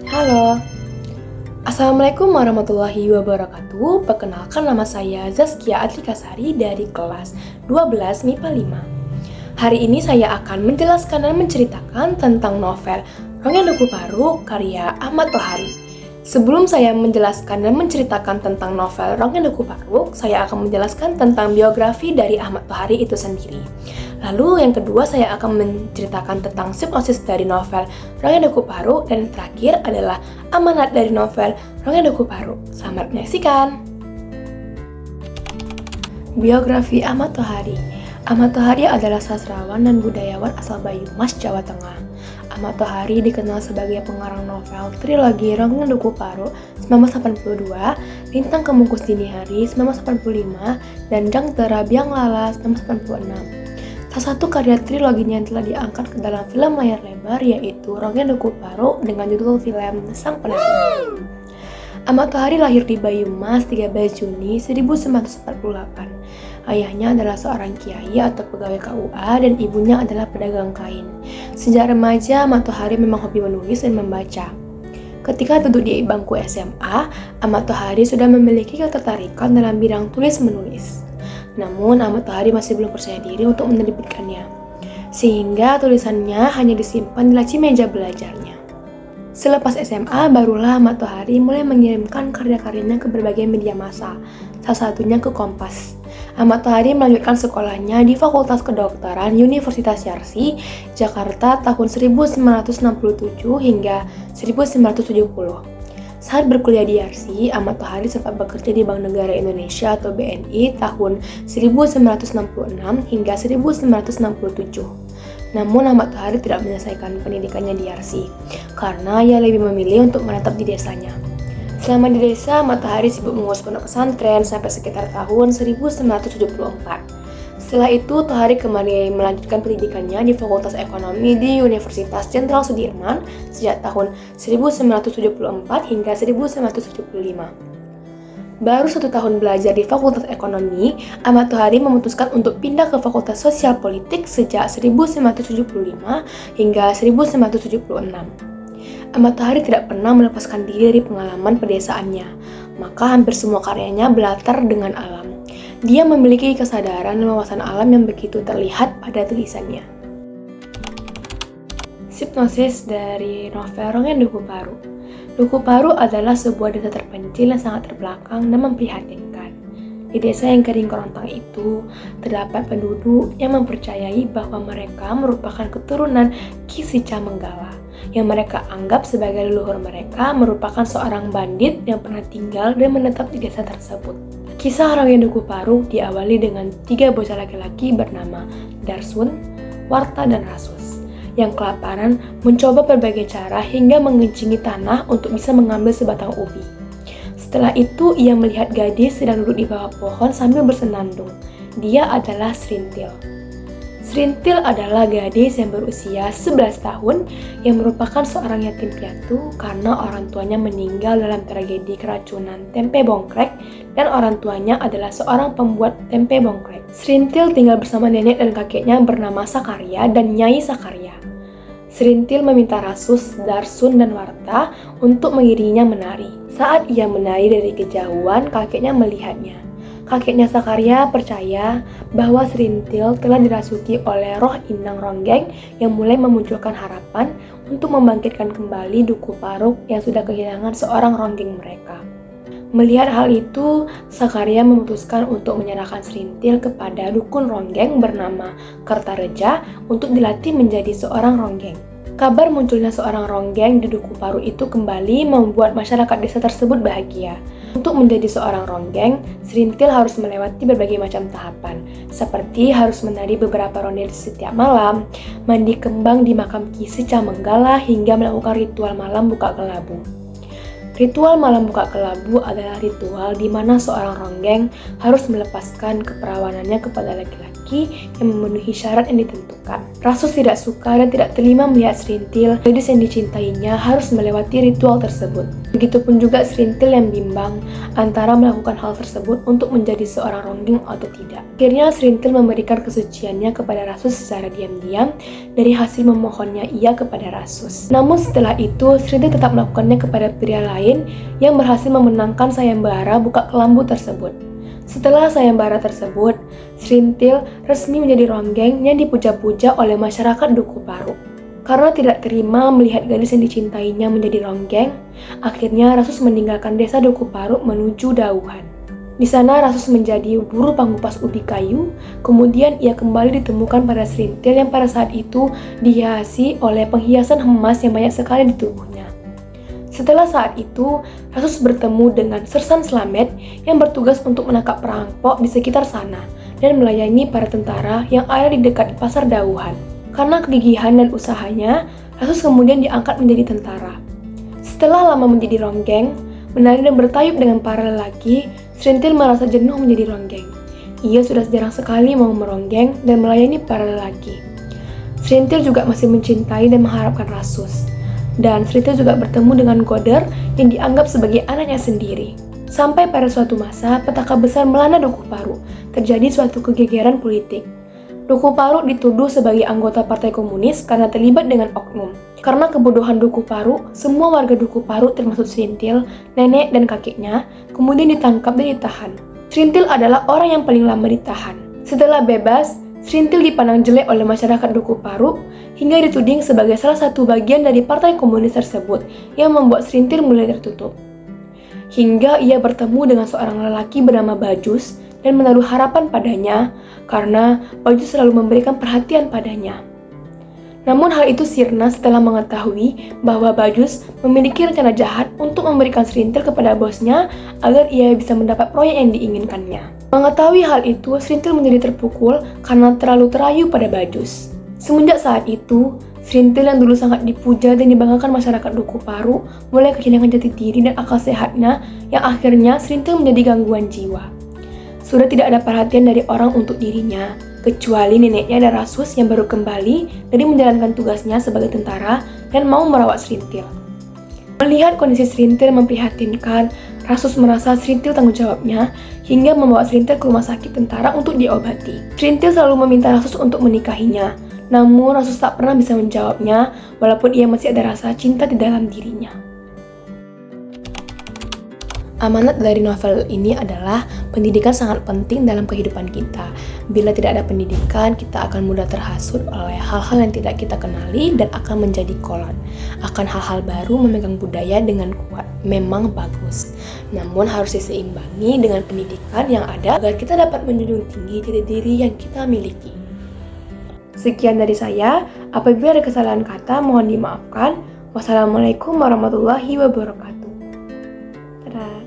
Halo, Assalamualaikum warahmatullahi wabarakatuh. Perkenalkan, nama saya Zaskia Adlikasari dari kelas 12 MIPA 5. Hari ini saya akan menjelaskan dan menceritakan tentang novel Rongeng Duku Paru karya Ahmad Tohari. Sebelum saya menjelaskan dan menceritakan tentang novel Rongeng Duku Paru, saya akan menjelaskan tentang biografi dari Ahmad Tohari itu sendiri. Lalu yang kedua, saya akan menceritakan tentang sinopsis dari novel Rongeng Duku Paru, dan terakhir adalah amanat dari novel Rongeng Duku Paru. Selamat menyaksikan. Biografi Ahmad Tohari. Ahmad Tohari adalah sastrawan dan budayawan asal Banyumas, Jawa Tengah. Ahmad Tohari dikenal sebagai pengarang novel trilogi Rongeng Duku Paru 1982, Lintang Kemungkus Dini Hari 1985, dan Jang Tera Biang Lala 1986. Salah satu karya triloginya yang telah diangkat ke dalam film layar lebar yaitu Rongeng Duku Paru dengan judul film Sang Penari. Ahmad Tohari lahir di Banyumas 13 Juni 1948. Ayahnya adalah seorang kiai atau pegawai KUA dan ibunya adalah pedagang kain. Sejak remaja, Ahmad Tohari memang hobi menulis dan membaca. Ketika duduk di bangku SMA, Ahmad Tohari sudah memiliki ketertarikan dalam bidang tulis-menulis. Namun, Ahmad Tohari masih belum percaya diri untuk menerbitkannya, sehingga tulisannya hanya disimpan di laci meja belajarnya. Selepas SMA, barulah Ahmad Tohari mulai mengirimkan karya-karyanya ke berbagai media massa, salah satunya ke Kompas. Ahmad Tohari melanjutkan sekolahnya di Fakultas Kedokteran Universitas Yarsi, Jakarta tahun 1967 hingga 1970. Saat berkuliah di Yarsi, Ahmad Tohari sempat bekerja di Bank Negara Indonesia atau BNI tahun 1966 hingga 1967. Namun Ahmad Tohari tidak menyelesaikan pendidikannya di Yarsi, karena ia lebih memilih untuk menetap di desanya. Selama di desa, Ahmad Tohari sibuk mengurus pondok pesantren sampai sekitar tahun 1974. Setelah itu, Tohari kembali melanjutkan pendidikannya di Fakultas Ekonomi di Universitas Jenderal Sudirman sejak tahun 1974 hingga 1975. Baru 1 tahun belajar di Fakultas Ekonomi, Ahmad Tohari memutuskan untuk pindah ke Fakultas Sosial Politik sejak 1975 hingga 1976. Ahmad Tohari tidak pernah melepaskan diri dari pengalaman pedesaannya, maka hampir semua karyanya berlatar dengan alam. Dia memiliki kesadaran dan wawasan alam yang begitu terlihat pada tulisannya. Sinopsis dari novel Rongeng Duku Paru. Duku Paru adalah sebuah desa terpencil yang sangat terbelakang dan memprihatinkan. Di desa yang kering kerontang itu, terdapat penduduk yang mempercayai bahwa mereka merupakan keturunan Ki Sica Menggala, yang mereka anggap sebagai leluhur mereka merupakan seorang bandit yang pernah tinggal dan menetap di desa tersebut. Kisah Rongeng Duku Paru diawali dengan 3 bocah laki-laki bernama Darsun, Warta, dan Rasus, yang kelaparan mencoba berbagai cara hingga mengencingi tanah untuk bisa mengambil sebatang ubi. Setelah itu, ia melihat gadis sedang duduk di bawah pohon sambil bersenandung. Dia adalah Srintil. Srintil adalah gadis yang berusia 11 tahun yang merupakan seorang yatim piatu karena orang tuanya meninggal dalam tragedi keracunan tempe bongkrek dan orang tuanya adalah seorang pembuat tempe bongkrek. Srintil tinggal bersama nenek dan kakeknya bernama Sakarya dan Nyai Sakarya. Srintil meminta Rasus, Darsun, dan Warta untuk mengiringinya menari. Saat ia menari dari kejauhan, kakeknya melihatnya. Kakeknya Sakarya percaya bahwa Srintil telah dirasuki oleh roh Inang Ronggeng yang mulai memunculkan harapan untuk membangkitkan kembali Duku Paru yang sudah kehilangan seorang ronggeng mereka. Melihat hal itu, Sakarya memutuskan untuk menyerahkan Srintil kepada dukun ronggeng bernama Kertareja untuk dilatih menjadi seorang ronggeng. Kabar munculnya seorang ronggeng di Duku Paru itu kembali membuat masyarakat desa tersebut bahagia. Untuk menjadi seorang ronggeng, Srintil harus melewati berbagai macam tahapan, seperti harus menari beberapa ronde di setiap malam, mandi kembang di makam Ki Sica Menggala, hingga melakukan ritual malam buka kelabu. Ritual malam buka kelabu adalah ritual di mana seorang ronggeng harus melepaskan keperawanannya kepada laki-laki yang memenuhi syarat yang ditentukan. Rasus tidak suka dan tidak terima melihat Srintil, gadis yang dicintainya, harus melewati ritual tersebut. Begitupun juga Srintil yang bimbang antara melakukan hal tersebut untuk menjadi seorang ronggeng atau tidak. Akhirnya Srintil memberikan kesuciannya kepada Rasus secara diam-diam dari hasil memohonnya ia kepada Rasus. Namun setelah itu Srintil tetap melakukannya kepada pria lain yang berhasil memenangkan sayembara buka kelambu tersebut. Setelah sayembara tersebut, Srintil resmi menjadi ronggeng yang dipuja-puja oleh masyarakat Duku Paru. Karena tidak terima melihat gadis yang dicintainya menjadi ronggeng, akhirnya Rasus meninggalkan desa Duku Paru menuju Dauhan. Di sana Rasus menjadi buruh pengupas ubi kayu, kemudian ia kembali ditemukan pada Srintil yang pada saat itu dihiasi oleh penghiasan emas yang banyak sekali di tubuhnya. Setelah saat itu, Rasus bertemu dengan Sersan Slamet yang bertugas untuk menangkap perampok di sekitar sana dan melayani para tentara yang ada di dekat pasar Dauhan. Karena kegigihan dan usahanya, Rasus kemudian diangkat menjadi tentara. Setelah lama menjadi ronggeng, menari dan bertayub dengan para lelaki, Srintil merasa jenuh menjadi ronggeng. Ia sudah jarang sekali mau meronggeng dan melayani para lelaki. Srintil juga masih mencintai dan mengharapkan Rasus. Dan Srintil juga bertemu dengan Goder yang dianggap sebagai anaknya sendiri. Sampai pada suatu masa, petaka besar melanda Duku Paru. Terjadi suatu kegegeran politik. Duku Paru dituduh sebagai anggota Partai Komunis karena terlibat dengan oknum. Karena kebodohan Duku Paru, semua warga Duku Paru termasuk Srintil, nenek dan kakeknya, kemudian ditangkap dan ditahan. Srintil adalah orang yang paling lama ditahan. Setelah bebas, Srintil dipandang jelek oleh masyarakat Duku Paru hingga dituding sebagai salah satu bagian dari Partai Komunis tersebut yang membuat Srintil mulai tertutup. Hingga ia bertemu dengan seorang lelaki bernama Bajus dan menaruh harapan padanya karena Bajus selalu memberikan perhatian padanya. Namun hal itu sirna setelah mengetahui bahwa Bajus memiliki rencana jahat untuk memberikan Srintil kepada bosnya agar ia bisa mendapat proyek yang diinginkannya. Mengetahui hal itu, Srintil menjadi terpukul karena terlalu terayu pada Bajus. Semenjak saat itu, Srintil yang dulu sangat dipuja dan dibanggakan masyarakat Duku Paru mulai kehilangan jati diri dan akal sehatnya yang akhirnya Srintil menjadi gangguan jiwa. Sudah tidak ada perhatian dari orang untuk dirinya, kecuali neneknya dan Rasus yang baru kembali dari menjalankan tugasnya sebagai tentara dan mau merawat Srintil. Melihat kondisi Srintil memprihatinkan, Rasus merasa Srintil tanggung jawabnya hingga membawa Srintil ke rumah sakit tentara untuk diobati. Srintil selalu meminta Rasus untuk menikahinya, namun Rasus tak pernah bisa menjawabnya walaupun ia masih ada rasa cinta di dalam dirinya. Amanat dari novel ini adalah pendidikan sangat penting dalam kehidupan kita. Bila tidak ada pendidikan, kita akan mudah terhasut oleh hal-hal yang tidak kita kenali dan akan menjadi kolot. Akan hal-hal baru memegang budaya dengan kuat, memang bagus. Namun harus diseimbangi dengan pendidikan yang ada agar kita dapat menjunjung tinggi jati diri yang kita miliki. Sekian dari saya, apabila ada kesalahan kata mohon dimaafkan. Wassalamualaikum warahmatullahi wabarakatuh. Dadah.